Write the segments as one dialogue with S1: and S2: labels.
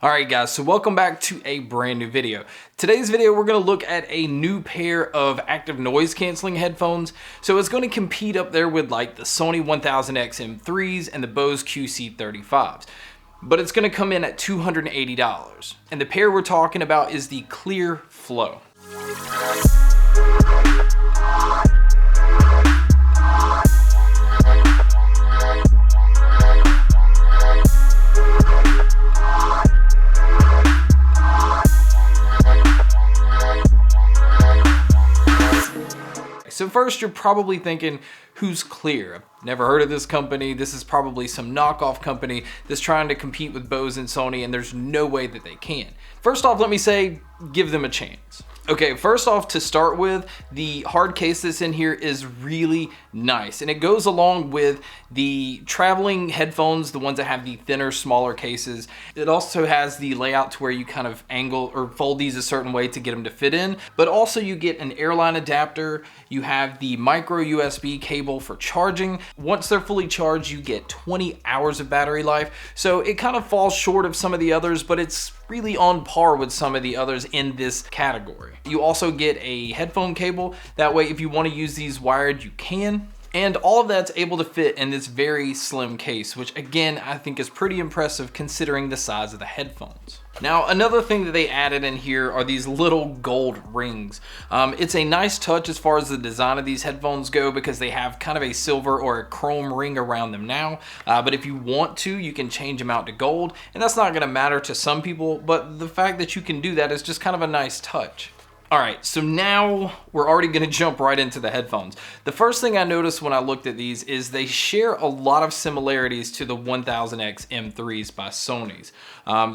S1: Alright guys, so welcome back to a brand new video. Today's video we're going to look at a new pair of active noise cancelling headphones. So it's going to compete up there with like the Sony 1000X M3s and the Bose QC35s. But it's going to come in at $280. And the pair we're talking about is the Cleer Flow. So first you're probably thinking, who's Cleer? I've never heard of this company. This is probably some knockoff company that's trying to compete with Bose and Sony, and there's no way that they can. First off, let me say, give them a chance. Okay, first off, to start with, the hard case that's in here is really nice, and it goes along with the traveling headphones, the ones that have the thinner, smaller cases. It also has the layout to where you kind of angle or fold these a certain way to get them to fit in, but also you get an airline adapter. You have the micro USB cable for charging. Once they're fully charged, you get 20 hours of battery life, so it kind of falls short of some of the others, but it's really on par with some of the others in this category. You also get a headphone cable. That way, if you want to use these wired, you can. And all of that's able to fit in this very slim case, which again, I think is pretty impressive considering the size of the headphones. Now, another thing that they added in here are these little gold rings. It's a nice touch as far as the design of these headphones go because they have kind of a silver or a chrome ring around them now. But if you want to, you can change them out to gold, and that's not gonna matter to some people, but the fact that you can do that is just kind of a nice touch. All right, so now we're already gonna jump right into the headphones. The first thing I noticed when I looked at these is they share a lot of similarities to the 1000X M3s by Sony's.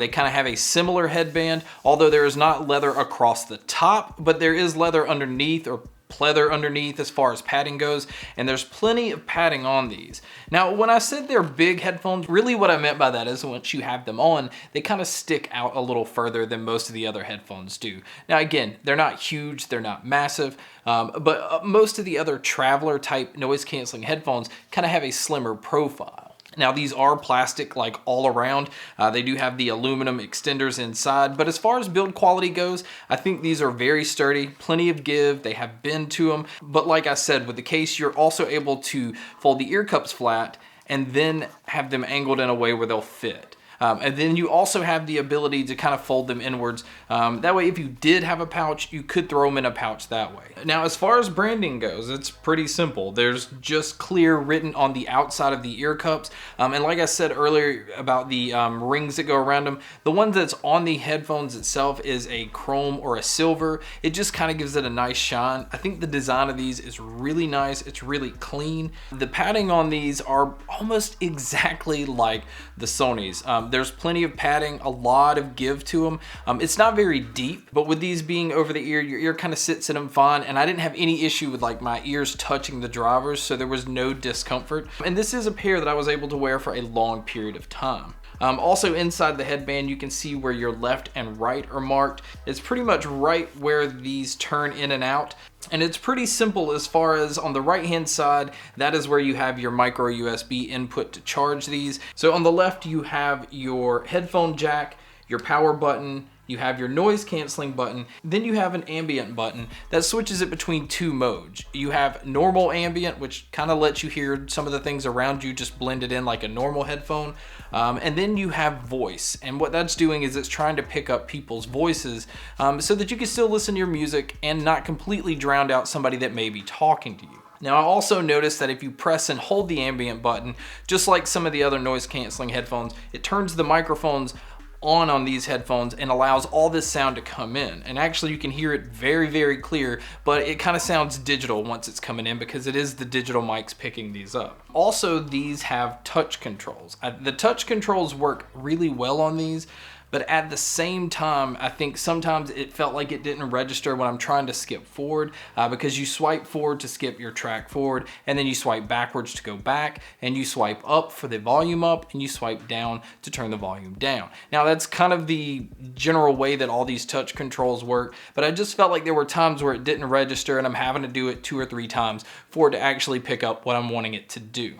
S1: They kind of have a similar headband, although there is not leather across the top, but there is leather underneath, or pleather underneath as far as padding goes, and there's plenty of padding on these. Now, when I said they're big headphones, really what I meant by that is once you have them on, they kind of stick out a little further than most of the other headphones do. Now again, they're not huge, they're not massive, but most of the other traveler type noise canceling headphones kind of have a slimmer profile. Now these are plastic like all around. They do have the aluminum extenders inside, but as far as build quality goes, I think these are very sturdy, plenty of give, they have bend to them. But like I said, with the case, you're also able to fold the ear cups flat and then have them angled in a way where they'll fit. And then you also have the ability to kind of fold them inwards. That way, if you did have a pouch, you could throw them in a pouch that way. Now, as far as branding goes, it's pretty simple. There's just Cleer written on the outside of the ear cups. And like I said earlier about the rings that go around them, the one that's on the headphones itself is a chrome or a silver. It just kind of gives it a nice shine. I think the design of these is really nice. It's really clean. The padding on these are almost exactly like the Sony's. There's plenty of padding, a lot of give to them. It's not very deep, but with these being over the ear, your ear kind of sits in them fine, and I didn't have any issue with like my ears touching the drivers, so there was no discomfort. And this is a pair that I was able to wear for a long period of time. Also inside the headband, you can see where your left and right are marked. It's pretty much right where these turn in and out. And it's pretty simple as far as on the right hand side, that is where you have your micro USB input to charge these. So on the left, you have your headphone jack, your power button, you have your noise canceling button, then you have an ambient button that switches it between two modes. You have normal ambient, which kind of lets you hear some of the things around you just blended in like a normal headphone. And then you have voice. And what that's doing is it's trying to pick up people's voices so that you can still listen to your music and not completely drown out somebody that may be talking to you. Now, I also noticed that if you press and hold the ambient button, just like some of the other noise canceling headphones, it turns the microphones on these headphones and allows all this sound to come in. And actually you can hear it very, very clear, but it kind of sounds digital once it's coming in because it is the digital mics picking these up. Also, these have touch controls. The touch controls work really well on these, but at the same time, I think sometimes it felt like it didn't register when I'm trying to skip forward because you swipe forward to skip your track forward, and then you swipe backwards to go back, and you swipe up for the volume up, and you swipe down to turn the volume down. Now that's kind of the general way that all these touch controls work, but I just felt like there were times where it didn't register and I'm having to do it 2 or 3 times for it to actually pick up what I'm wanting it to do.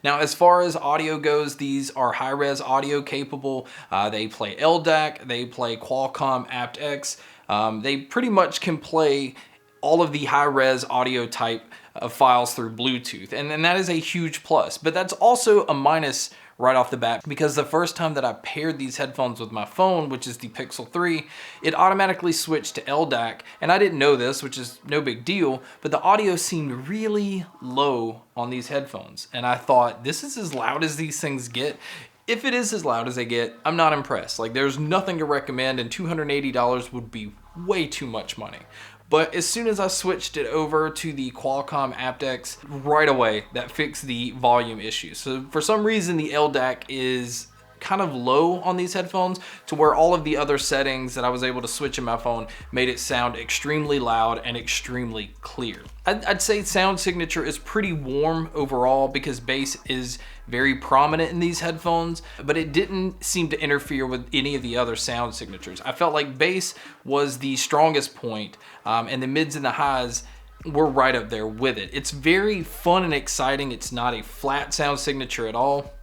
S1: Now, as far as audio goes, these are high-res audio capable. They play LDAC, they play Qualcomm aptX. They pretty much can play all of the high-res audio type of files through Bluetooth, and that is a huge plus. But that's also a minus right off the bat, because the first time that I paired these headphones with my phone, which is the Pixel 3, it automatically switched to LDAC, and I didn't know this, which is no big deal, but the audio seemed really low on these headphones, and I thought, this is as loud as these things get. If it is as loud as they get, I'm not impressed. Like, there's nothing to recommend, and $280 would be way too much money. But as soon as I switched it over to the Qualcomm aptX, right away, that fixed the volume issue. So for some reason, the LDAC is kind of low on these headphones, to where all of the other settings that I was able to switch in my phone made it sound extremely loud and extremely clear. I'd say sound signature is pretty warm overall, because bass is very prominent in these headphones, but it didn't seem to interfere with any of the other sound signatures. I felt like bass was the strongest point, and the mids and the highs were right up there with it. It's very fun and exciting. It's not a flat sound signature at all.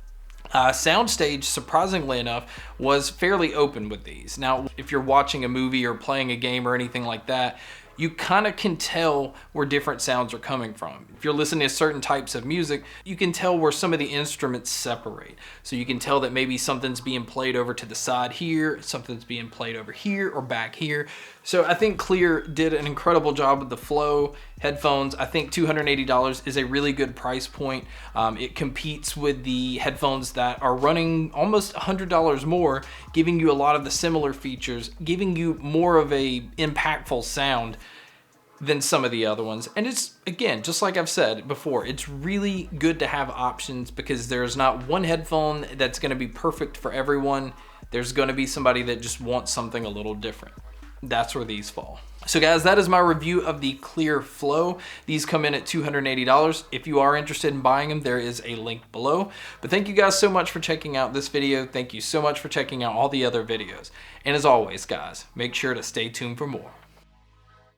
S1: Soundstage, surprisingly enough, was fairly open with these. Now, if you're watching a movie or playing a game or anything like that, you kind of can tell where different sounds are coming from. If you're listening to certain types of music, you can tell where some of the instruments separate. So you can tell that maybe something's being played over to the side here, something's being played over here or back here. So I think Cleer did an incredible job with the Flow headphones. I think $280 is a really good price point. It competes with the headphones that are running almost $100 more, giving you a lot of the similar features, giving you more of a impactful sound than some of the other ones. And it's, again, just like I've said before, it's really good to have options, because there's not one headphone that's going to be perfect for everyone. There's going to be somebody that just wants something a little different. That's where these fall. So guys, that is my review of the Cleer Flow. These come in at $280. If you are interested in buying them, there is a link below. But thank you guys so much for checking out this video. Thank you so much for checking out all the other videos. And as always, guys, make sure to stay tuned for more.